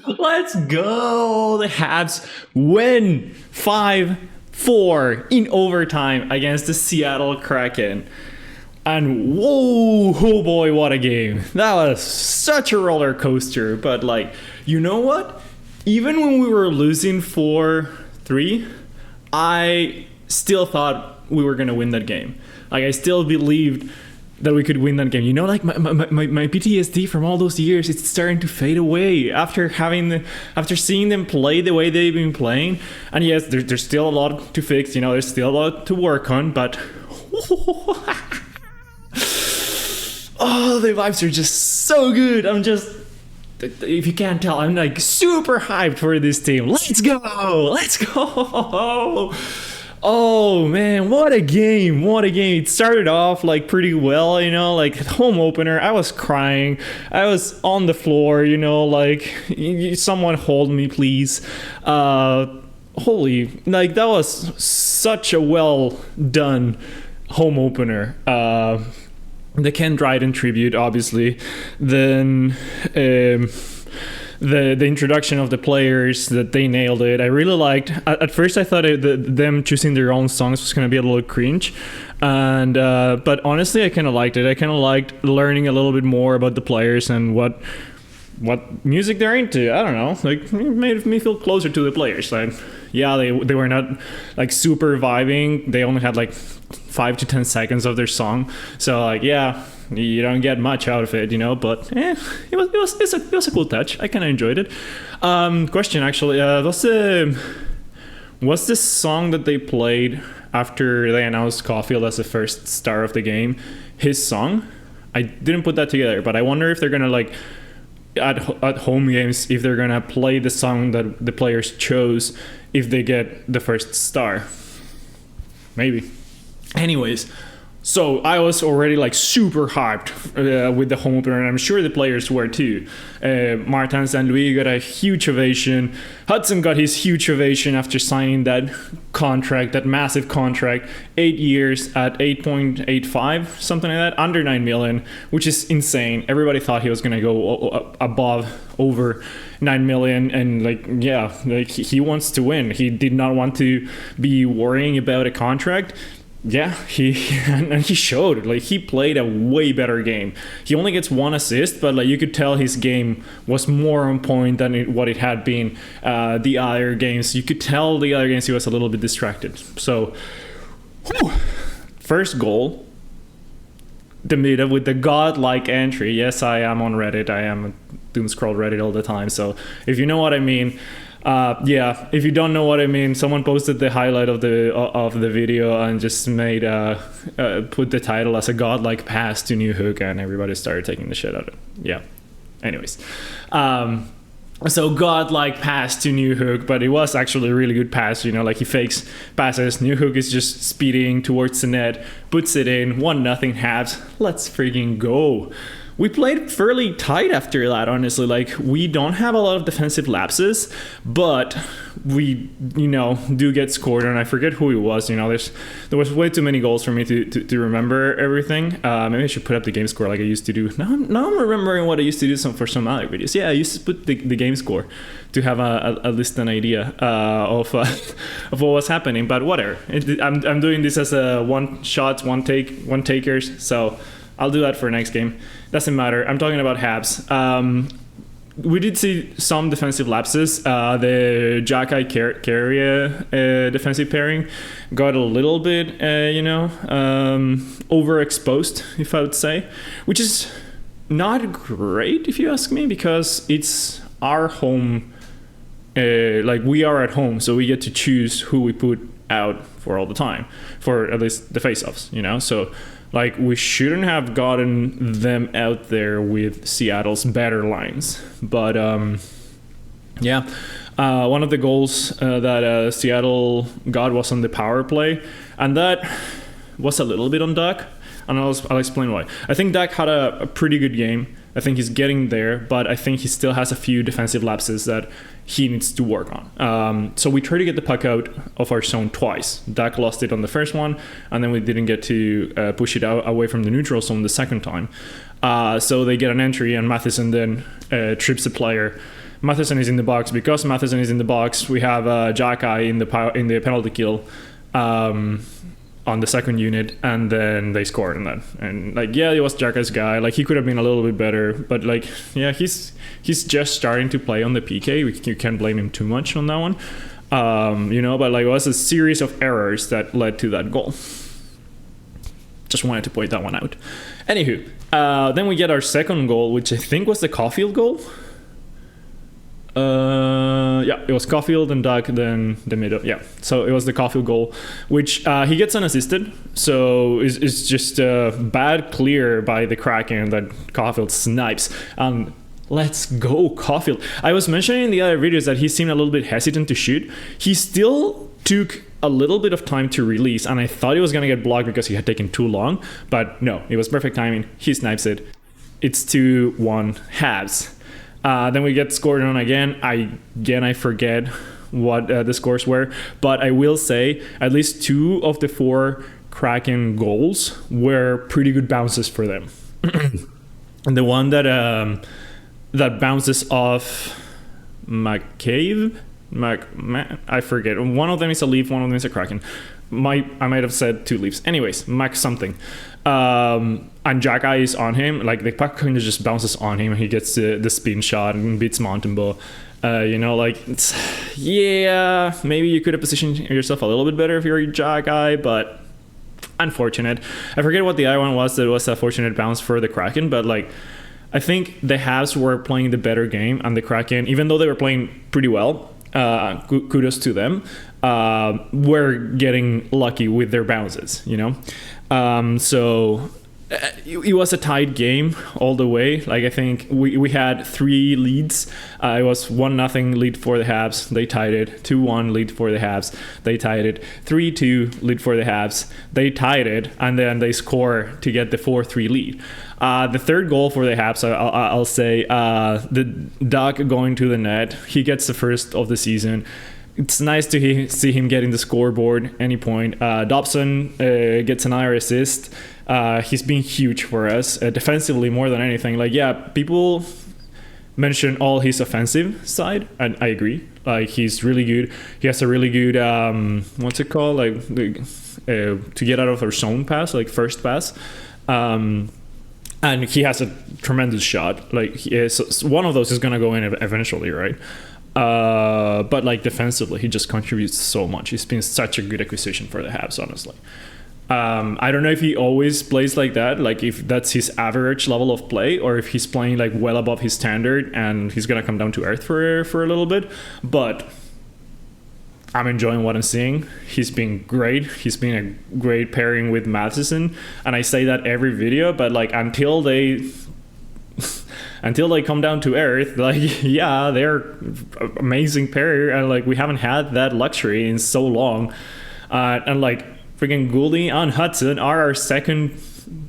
Let's go! The Habs win 5-4 in overtime against the Seattle Kraken. And whoa, oh boy, what a game. That was such a roller coaster. But like, you know what? Even when we were losing 4-3, I still thought we were going to win that game. Like, I still believed that we could win that game. You know, like my PTSD from all those years, it's starting to fade away after seeing them play the way they've been playing. And yes, there's still a lot to fix. You know, there's still a lot to work on. But oh, the vibes are just so good. If you can't tell, I'm like super hyped for this team. Let's go! Let's go! Oh man, what a game! What a game! It started off like pretty well, you know, like home opener. I was crying. I was on the floor, you know, like someone hold me, please. Holy, like that was such a well done home opener. The Ken Dryden tribute, obviously. Then the introduction of the players, that they nailed it. I really liked. At first, I thought them choosing their own songs was going to be a little cringe, and but honestly, I kind of liked it. I kind of liked learning a little bit more about the players and what music they're into. I don't know, like it made me feel closer to the players. Like, yeah, they were not like super vibing. They only had like 5 to 10 seconds of their song, so like, yeah, you don't get much out of it, you know, but it was a cool touch. I kind of enjoyed it. Question actually, what's the song that they played after they announced Caulfield as the first star of the game? His song? I didn't put that together, but I wonder if they're gonna like at home games, if they're gonna play the song that the players chose if they get the first star. Maybe. Anyways, so I was already like super hyped with the home opener, and I'm sure the players were too. Martin St. Louis got a huge ovation. Hudson got his huge ovation after signing that contract, that massive contract, 8 years at 8.85, something like that, under 9 million, which is insane. Everybody thought he was going to go over 9 million, and like, yeah, like he wants to win. He did not want to be worrying about a contract. Yeah, he showed. Like, he played a way better game. He only gets 1 assist, but like you could tell his game was more on point than what it had been the other games. You could tell the other games he was a little bit distracted. So, first goal, Demita with the godlike entry. Yes, I am on Reddit. I am doom scroll Reddit all the time. So if you know what I mean. Yeah, if you don't know what I mean, someone posted the highlight of the video and just made put the title as a godlike pass to New Hook, and everybody started taking the shit out of it. Yeah. Anyways, so godlike pass to New Hook, but it was actually a really good pass. You know, like he fakes passes. New Hook is just speeding towards the net, puts it in. 1-0 Habs. Let's freaking go. We played fairly tight after that, honestly. Like, we don't have a lot of defensive lapses, but we, you know, do get scored, and I forget who it was. You know, there was way too many goals for me to remember everything. Maybe I should put up the game score like I used to do. Now I'm remembering what I used to do for some other videos. Yeah, I used to put the game score to have at least an idea of what was happening, but whatever. I'm doing this as a one takers, so I'll do that for next game. Doesn't matter. I'm talking about Habs. We did see some defensive lapses. The Jacky Carrier defensive pairing got a little bit, overexposed, if I would say, which is not great if you ask me, because it's our home. Like, we are at home, so we get to choose who we put out for all the time, for at least the face-offs, you know. So, like, we shouldn't have gotten them out there with Seattle's better lines. But, yeah, one of the goals that Seattle got was on the power play. And that was a little bit on Duck. And I'll explain why. I think Duck had a pretty good game. I think he's getting there, but I think he still has a few defensive lapses that he needs to work on. So we tried to get the puck out of our zone twice. Dak lost it on the first one, and then we didn't get to push it out away from the neutral zone the second time. So they get an entry, and Matheson then trips the player, Matheson is in the box. Because Matheson is in the box, we have Jackeye in the penalty kill on the second unit, and then they scored on that. And like, yeah, it was Jackeye's guy. Like, he could have been a little bit better, but like, yeah, he's just starting to play on the PK. You can't blame him too much on that one. But like, it was a series of errors that led to that goal. Just wanted to point that one out. Anywho, then we get our second goal, which I think was the Caulfield goal. Yeah, it was Caulfield and Doug, then the middle. Yeah, so it was the Caulfield goal, which he gets unassisted. So it's just a bad clear by the Kraken that Caulfield snipes. Let's go, Caulfield. I was mentioning in the other videos that he seemed a little bit hesitant to shoot. He still took a little bit of time to release, and I thought he was going to get blocked because he had taken too long. But no, it was perfect timing. He snipes it. It's 2-1 Habs. Then we get scored on again. I forget what the scores were, but I will say at least 2 of the 4 Kraken goals were pretty good bounces for them. And the one that bounces off McCabe, I forget. One of them is a Leaf, one of them is a Kraken. I might have said 2 Leafs. Anyways, Mac something. And Jackeye is on him. Like, the puck kind of just bounces on him. He gets the spin shot and beats Montembeau. Yeah, maybe you could have positioned yourself a little bit better if you're a Jackeye, but unfortunate. I forget what the other one was. That was a fortunate bounce for the Kraken, but like, I think the Habs were playing the better game, and the Kraken, even though they were playing pretty well, kudos to them, were getting lucky with their bounces, So it was a tight game all the way. Like, I think we had 3 leads. It was 1-0 lead for the Habs. They tied it. 2-1 lead for the Habs. They tied it. 3-2 lead for the Habs. They tied it, and then they score to get the 4-3 lead. The third goal for the Habs, I'll say, the Doug going to the net. He gets the first of the season. It's nice to see him getting the scoreboard any point. Dobson gets another assist. He's been huge for us defensively more than anything. Like, yeah, people mention all his offensive side, and I agree. Like, he's really good. He has a really good what's it called? Like, to get out of our zone pass, like first pass. And he has a tremendous shot. Like, one of those is gonna go in eventually, right? But like, defensively, he just contributes so much. He's been such a good acquisition for the Habs, honestly. I don't know if he always plays like that, like if that's his average level of play, or if he's playing like well above his standard and he's gonna come down to earth for a little bit. But I'm enjoying what I'm seeing. He's been great. He's been a great pairing with Matheson, and I say that every video, but like, until they come down to earth, like, yeah, they're amazing pair, and like, we haven't had that luxury in so long. And like, freaking Gouldy and Hudson are our second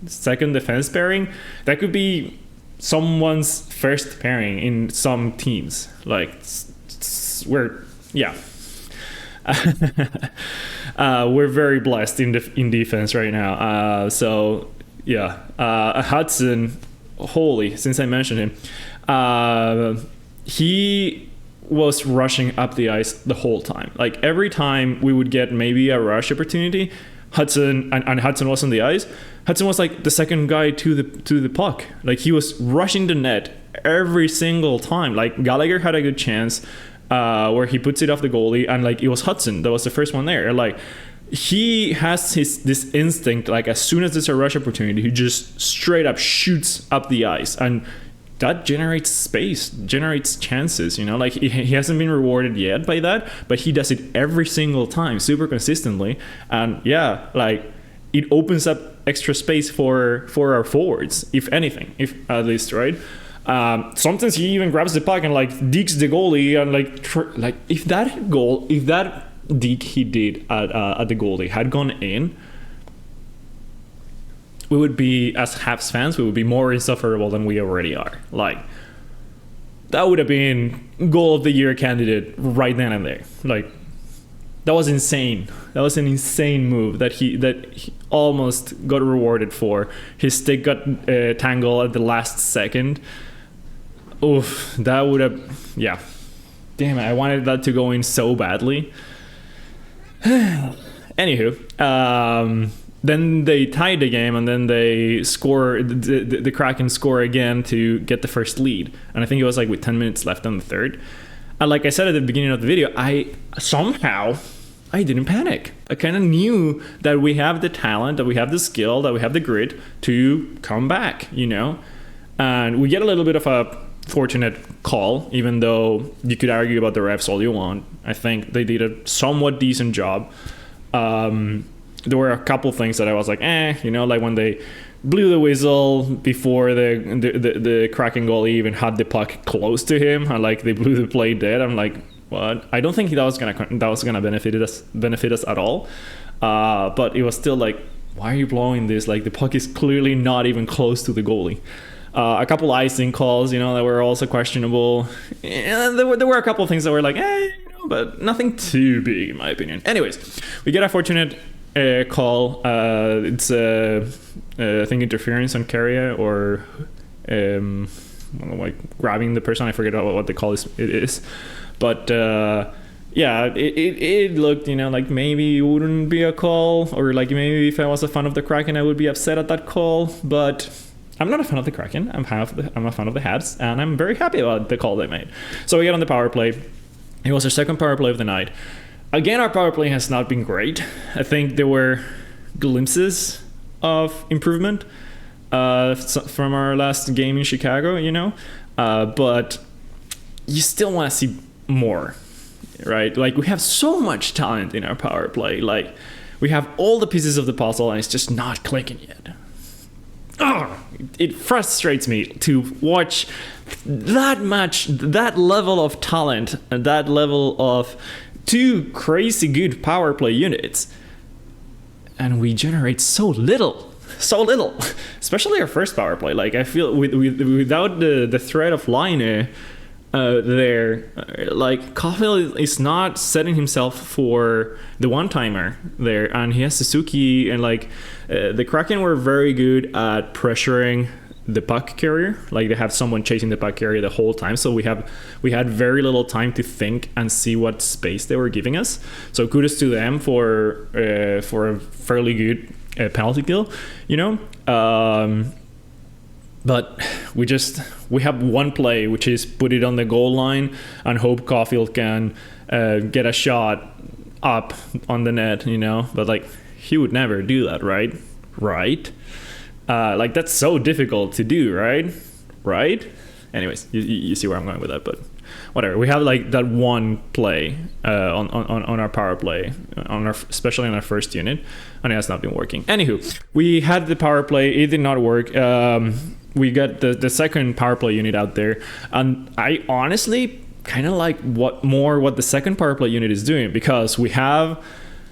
defense pairing. That could be someone's first pairing in some teams. Like, we're very blessed in defense right now. So yeah, Hudson, since I mentioned him, he was rushing up the ice the whole time. Like, every time we would get maybe a rush opportunity, Hudson was on the ice. Hudson was like the second guy to the puck. Like, he was rushing the net every single time. Like, Gallagher had a good chance where he puts it off the goalie, and like, it was Hudson that was the first one there. Like, he has this instinct, like, as soon as there's a rush opportunity, he just straight up shoots up the ice, and that generates space, generates chances, like, he hasn't been rewarded yet by that, but he does it every single time super consistently. And yeah, like, it opens up extra space for our forwards, if anything, if at least, right? Sometimes he even grabs the puck and like dekes the goalie, and like if that deke he did at the goalie had gone in, we would be, as Habs fans, we would be more insufferable than we already are. Like, that would have been goal of the year candidate right then and there. Like, that was insane. That was an insane move that he almost got rewarded for. His stick got tangled at the last second. Oof, that would have, yeah. Damn it, I wanted that to go in so badly. Anywho, then they tied the game, and then they score, the Kraken score again to get the first lead. And I think it was like with 10 minutes left on the third. And like I said at the beginning of the video, I didn't panic. I kind of knew that we have the talent, that we have the skill, that we have the grit to come back, you know? And we get a little bit of a fortunate call, even though you could argue about the refs all you want. I think they did a somewhat decent job. There were a couple things that I was like, you know, like when they blew the whistle before the Kraken goalie even had the puck close to him, and like they blew the play dead. I'm like, what? I don't think that was gonna benefit us at all. But it was still like, why are you blowing this? Like the puck is clearly not even close to the goalie. A couple icing calls, you know, that were also questionable. And there were a couple of things that were like, you know, but nothing too big in my opinion. Anyways, we get a fortunate call. It's I think interference on carrier, or like grabbing the person. I forget what the call is. But yeah, it looked, you know, like maybe it wouldn't be a call, or like maybe if I was a fan of the Kraken, I would be upset at that call. But I'm not a fan of the Kraken. I'm a fan of the Habs, and I'm very happy about the call they made. So we get on the power play. It was our second power play of the night. Again, our power play has not been great. I think there were glimpses of improvement from our last game in Chicago, you know, but you still want to see more, right? Like we have so much talent in our power play. Like we have all the pieces of the puzzle, and it's just not clicking yet. It frustrates me to watch that level of talent and that level of two crazy good power play units, and we generate so little, especially our first power play. Like I feel without the threat of Line there, like Caulfield is not setting himself for the one-timer there, and he has Suzuki, and like the Kraken were very good at pressuring the puck carrier. Like they have someone chasing the puck carrier the whole time, so we had very little time to think and see what space they were giving us. So kudos to them for a fairly good penalty kill, you know. But we have one play, which is put it on the goal line and hope Caulfield can get a shot up on the net, you know. But like he would never do that, right? Like that's so difficult to do, right? Anyways, you see where I'm going with that, but whatever. We have like that one play on our power play, especially on our first unit, and it has not been working. Anywho, we had the power play, it did not work. We got the second power play unit out there, and I honestly kind of like what the second power play unit is doing, because we have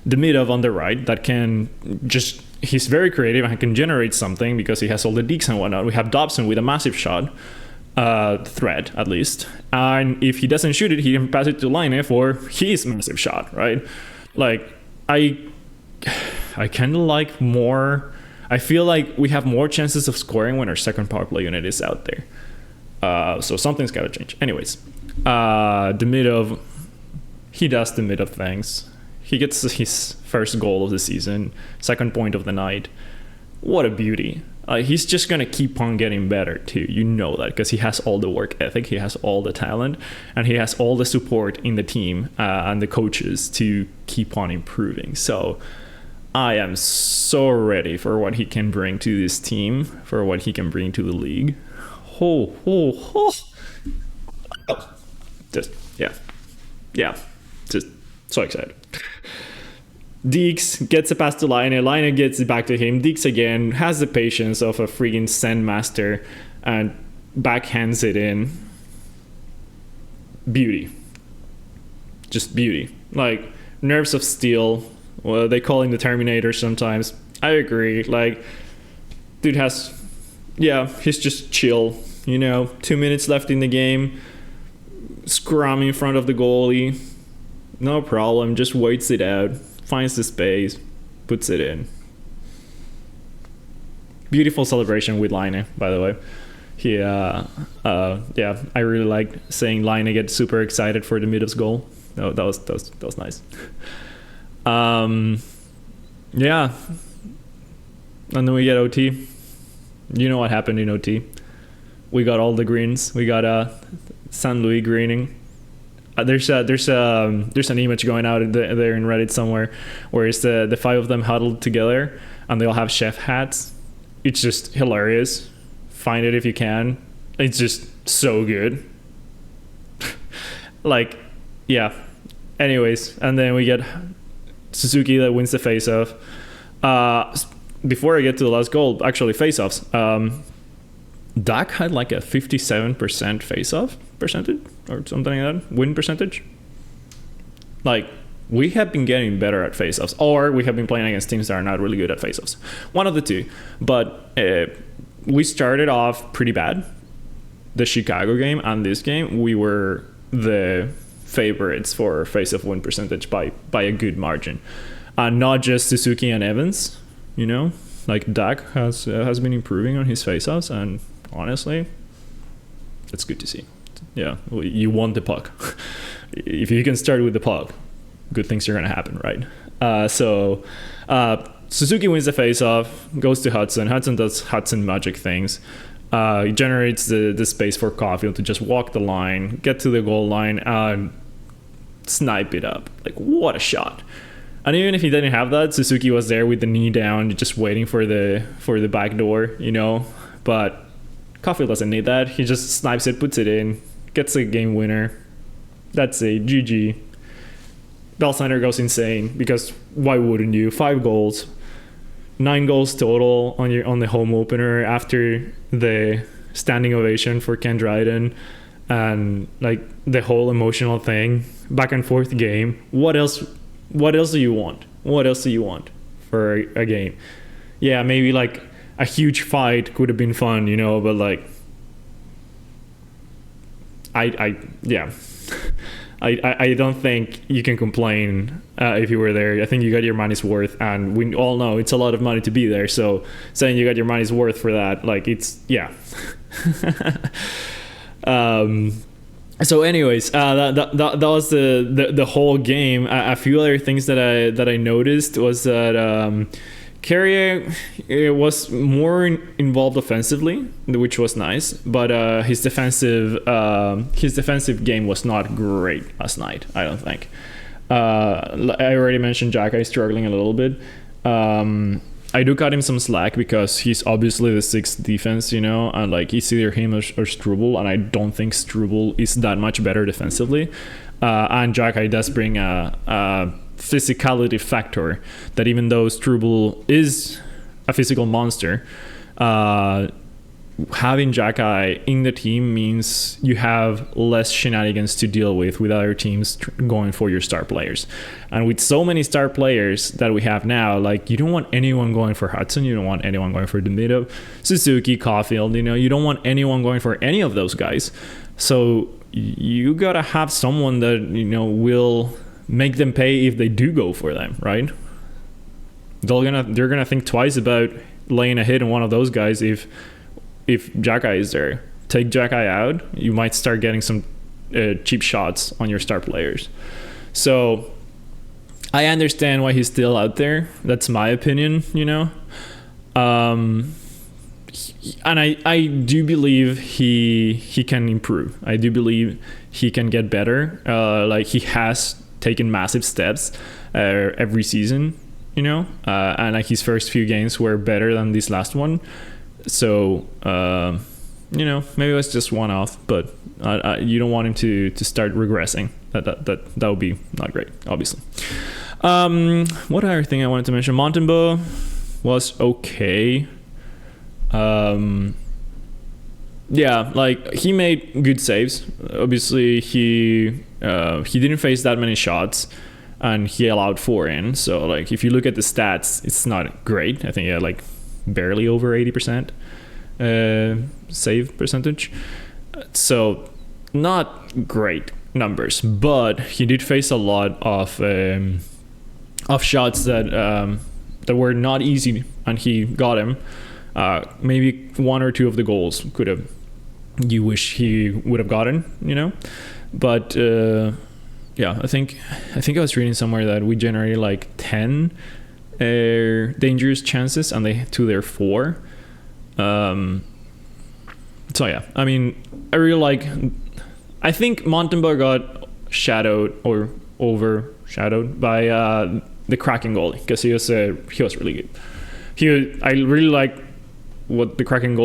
the Midov on the right that can just, he's very creative and can generate something because he has all the deeks and whatnot. We have Dobson with a massive shot, threat at least, and if he doesn't shoot it, he can pass it to Line for his massive shot, right? Like I kind of like more. I feel like we have more chances of scoring when our second power play unit is out there. So something's got to change. Anyways, the Midov, he does the Midov things. He gets his first goal of the season, second point of the night. What a beauty. He's just going to keep on getting better too. You know that, because he has all the work ethic, he has all the talent, and he has all the support in the team and the coaches to keep on improving. So I am so ready for what he can bring to this team, for what he can bring to the league. Just, yeah, just so excited. Deeks gets a pass to Line. Line gets it back to him. Deeks again has the patience of a freaking Zen master and backhands it in. Beauty. Just beauty. Like nerves of steel. Well, they call him the Terminator sometimes. I agree. Like, dude he's just chill. You know, 2 minutes left in the game. Scrum in front of the goalie. No problem. Just waits it out. Finds the space. Puts it in. Beautiful celebration with Line, by the way. Yeah, I really liked saying Line get super excited for the Midos goal. That was nice. Yeah, and then we get OT. You know what happened in OT? We got all the greens. We got San Luis greening. There's an image going out there in Reddit somewhere where it's the 5 of them huddled together and they all have chef hats. It's just hilarious. Find it if you can. It's just so good. Like, yeah. Anyways, and then we get Suzuki that wins the face-off. Before I get to the last goal, actually face-offs. Dak had like a 57% face-off percentage or something like that. Win percentage. Like, we have been getting better at face-offs, or we have been playing against teams that are not really good at face-offs. One of the two. But we started off pretty bad. The Chicago game and this game, we were the favorites for face-off win percentage by a good margin. Not just Suzuki and Evans, you know. Like, Dak has been improving on his face-offs, and honestly, it's good to see. Yeah, you want the puck. If you can start with the puck, good things are going to happen, right? So Suzuki wins the face-off, goes to Hudson. Hudson does Hudson magic things. He generates the space for Caulfield to just walk the line, get to the goal line, and snipe it up. Like, what a shot. And even if he didn't have that, Suzuki was there with the knee down, just waiting for the back door, you know. But Caulfield doesn't need that. He just snipes it, puts it in, gets a game winner. That's a GG. Bell Center goes insane because why wouldn't you? 5 goals, 9 goals total on the home opener after the standing ovation for Ken Dryden, and like the whole emotional thing, back and forth game. What else do you want? What else do you want for a game? Yeah, maybe like a huge fight could have been fun, you know, but like I don't think you can complain if you were there. I think you got your money's worth, and we all know it's a lot of money to be there. So saying you got your money's worth for that, like, it's, yeah. So anyways, that was the whole game. A few other things that I noticed was that Carrier was more involved offensively, which was nice, but his defensive game was not great last night, I don't think. I already mentioned Jack struggling a little bit. I do cut him some slack because he's obviously the 6th defense, you know, and like it's either him or Struble, and I don't think Struble is that much better defensively. And Jack does bring a physicality factor that, even though Struble is a physical monster, having Jack in the team means you have less shenanigans to deal with other teams going for your star players. And with so many star players that we have now, like, you don't want anyone going for Hudson, you don't want anyone going for Demidov, Suzuki, Caulfield, you know, you don't want anyone going for any of those guys. So you gotta have someone that, you know, will make them pay if they do go for them, right? They're gonna think twice about laying a hit on one of those guys if Jack is there. Take Jack out, you might start getting some cheap shots on your star players. So I understand why he's still out there. That's my opinion, you know. And I do believe he can improve. I do believe he can get better. Like, he has taken massive steps every season, you know, and like his first few games were better than this last one. So you know, maybe it was just one off, but you don't want him to start regressing. That would be not great, obviously. What other thing I wanted to mention? Montembeault was okay. Yeah, like, he made good saves. Obviously, he didn't face that many shots, and he allowed 4 in. So, like, if you look at the stats, it's not great. I think he had like barely over 80% save percentage. So, not great numbers, but he did face a lot of shots that were not easy, and he got him. Maybe 1 or 2 of the goals could have you wish he would have gotten, you know. But yeah, I think I was reading somewhere that we generated like 10 dangerous chances and they to their 4. So yeah, I mean, I really like. I think Montembeault got shadowed or overshadowed by the Kraken goalie, because he was really good. I really like what the Kraken's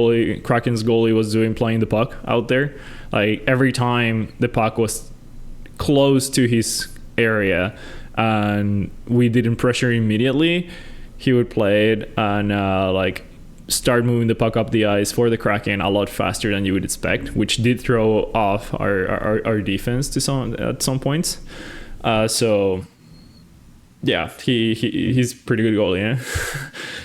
goalie was doing, playing the puck out there. Like every time the puck was close to his area and we didn't pressure immediately, he would play it and like start moving the puck up the ice for the Kraken a lot faster than you would expect, which did throw off our defense at some points. So yeah, he's pretty good goalie. Yeah?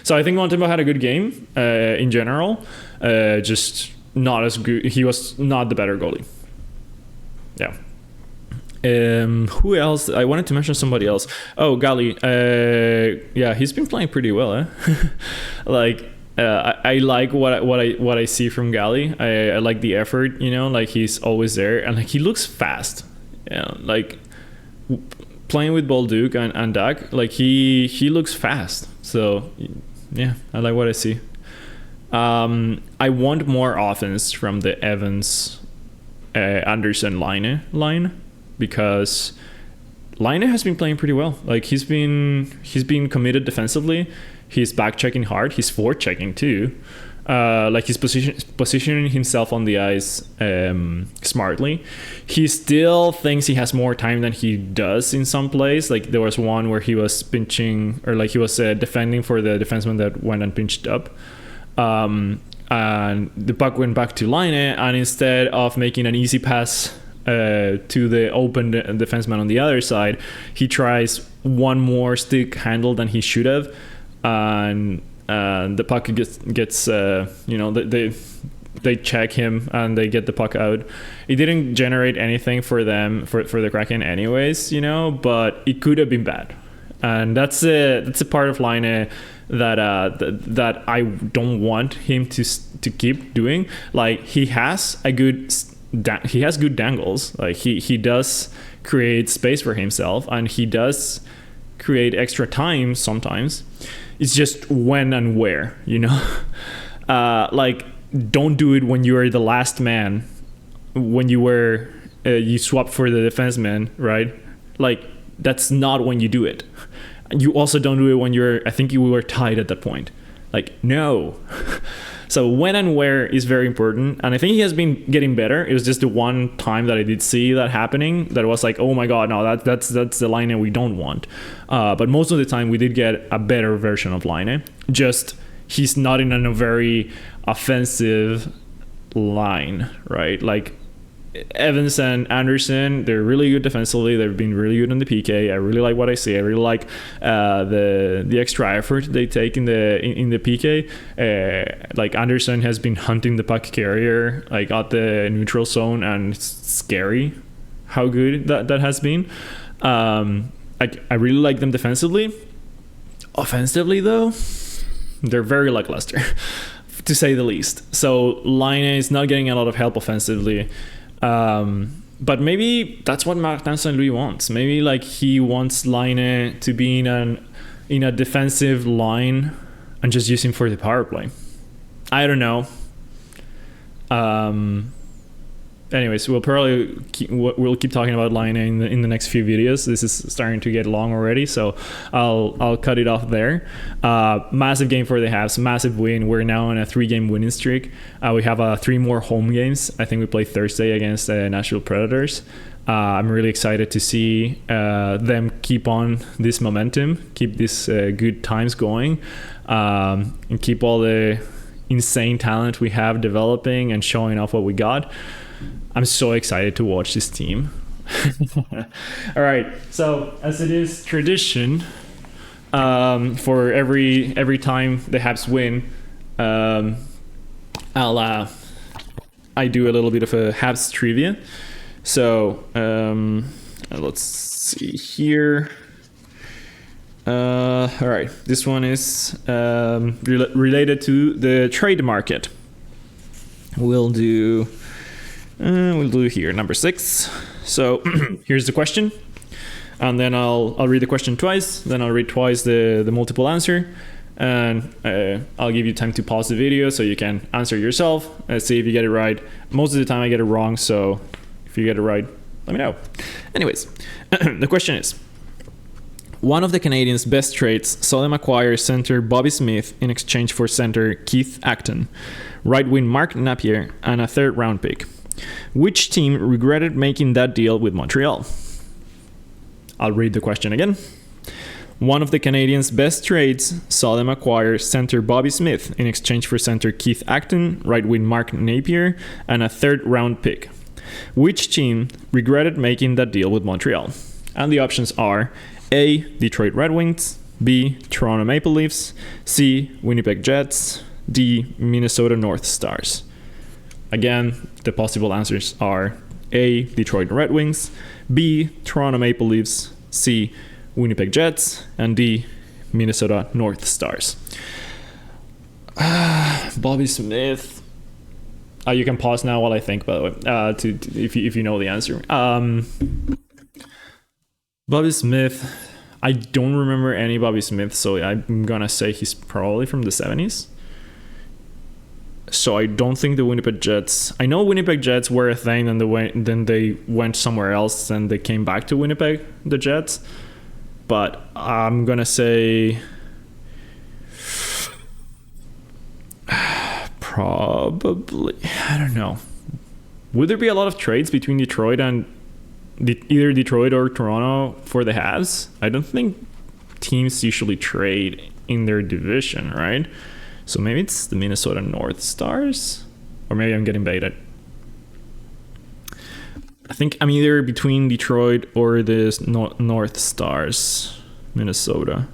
So I think Montembeault had a good game in general, just not as good. He was not the better goalie. Yeah. Who else? I wanted to mention somebody else. Oh, Gali. Yeah, he's been playing pretty well. Eh? Like. I like what I see from Gali. I like the effort, you know, like he's always there and like he looks fast. Yeah, like playing with Bolduc and Dak, like he looks fast. So yeah, I like what I see. I want more offense from the Evans Anderson line, because Laine has been playing pretty well. Like he's been committed defensively. He's back checking hard. He's forward checking too. Like he's positioning himself on the ice smartly. He still thinks he has more time than he does in some plays. Like there was one where he was pinching, or like he was defending for the defenseman that went and pinched up. And the puck went back to Laine, and instead of making an easy pass to the open defenseman on the other side, he tries one more stick handle than he should have. And the puck gets you know, they check him and they get the puck out. It didn't generate anything for them for the Kraken anyways, you know, but it could have been bad. And that's a part of Laine that I don't want him to keep doing. Like he has good dangles. Like he does create space for himself, and he does create extra time sometimes. It's just when and where, you know. Like don't do it when you are the last man, when you swap for the defenseman, right? Like that's not when you do it. You also don't do it when I think you were tied at that point. Like no. So when and where is very important, and I think he has been getting better. It was just the one time that I did see that happening that was like, oh my god, no, that's the Laine we don't want. But most of the time we did get a better version of Laine. Just he's not in a very offensive line, right? Like Evans and Anderson, they're really good defensively. They've been really good on the PK. I really like what I see. I really like the extra effort they take in the PK. Like Anderson has been hunting the puck carrier like at the neutral zone, and it's scary how good that has been. I really like them defensively. Offensively though, they're very lackluster to say the least. So Laine is not getting a lot of help offensively. But maybe that's what Martin St. Louis wants. Maybe like he wants Laine to be in a defensive line and just use him for the power play. I don't know. Anyways, we'll keep talking about Laine in the next few videos. This is starting to get long already, so I'll cut it off there. Massive game for the Habs, massive win. We're now on a 3-game winning streak. We have 3 more home games. I think we play Thursday against the Nashville Predators. I'm really excited to see them keep on this momentum, keep this good times going, and keep all the insane talent we have developing and showing off what we got. I'm so excited to watch this team. All right, so as it is tradition, for every time the Habs win, I do a little bit of a Habs trivia. So let's see here. All right, this one is related to the trade market. We'll do We'll do here number 6. So here's the question, and then I'll read the question twice, then I'll read twice the multiple answer, and I'll give you time to pause the video so you can answer yourself and see if you get it right. Most of the time I get it wrong, so if you get it right, let me know. Anyways, the question is, one of the Canadiens' best trades saw them acquire center Bobby Smith in exchange for center Keith Acton, right wing Mark Napier, and a 3rd round pick. Which team regretted making that deal with Montreal? I'll read the question again. One of the Canadiens' best trades saw them acquire center Bobby Smith in exchange for center Keith Acton, right wing Mark Napier, and a 3rd round pick. Which team regretted making that deal with Montreal? And the options are A. Detroit Red Wings, B. Toronto Maple Leafs, C. Winnipeg Jets, D. Minnesota North Stars. Again, the possible answers are A. Detroit Red Wings, B. Toronto Maple Leafs, C. Winnipeg Jets, and D. Minnesota North Stars. Bobby Smith. You can pause now while I think, by the way, if you know the answer. Bobby Smith. I don't remember any Bobby Smith, so I'm gonna say he's probably from the 70s. So I don't think the Winnipeg Jets. I know Winnipeg Jets were a thing, and then they went somewhere else, and they came back to Winnipeg, the Jets. But I'm gonna say probably, I don't know. Would there be a lot of trades between Detroit and either Detroit or Toronto for the Habs? I don't think teams usually trade in their division, right? So maybe it's the Minnesota North Stars, or maybe I'm getting baited. I think I'm either between Detroit or the North Stars, Minnesota.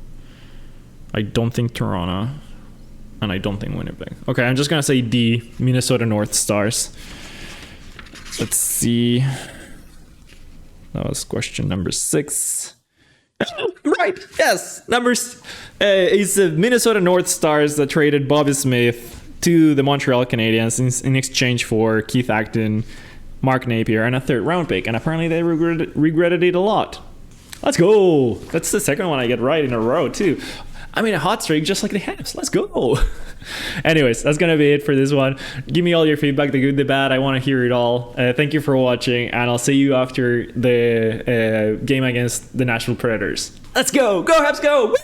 I don't think Toronto, and I don't think Winnipeg. Okay, I'm just gonna say D, Minnesota North Stars. Let's see. That was question number 6. Right, yes, numbers. It's the Minnesota North Stars that traded Bobby Smith to the Montreal Canadiens in exchange for Keith Acton, Mark Napier, and a 3rd round pick. And apparently they regretted it a lot. Let's go. That's the second one I get right in a row, too. I mean, a hot streak just like the Habs. Let's go. Anyways, that's going to be it for this one. Give me all your feedback, the good, the bad. I want to hear it all. Thank you for watching, and I'll see you after the game against the Nashville Predators. Let's go. Go, Habs, go.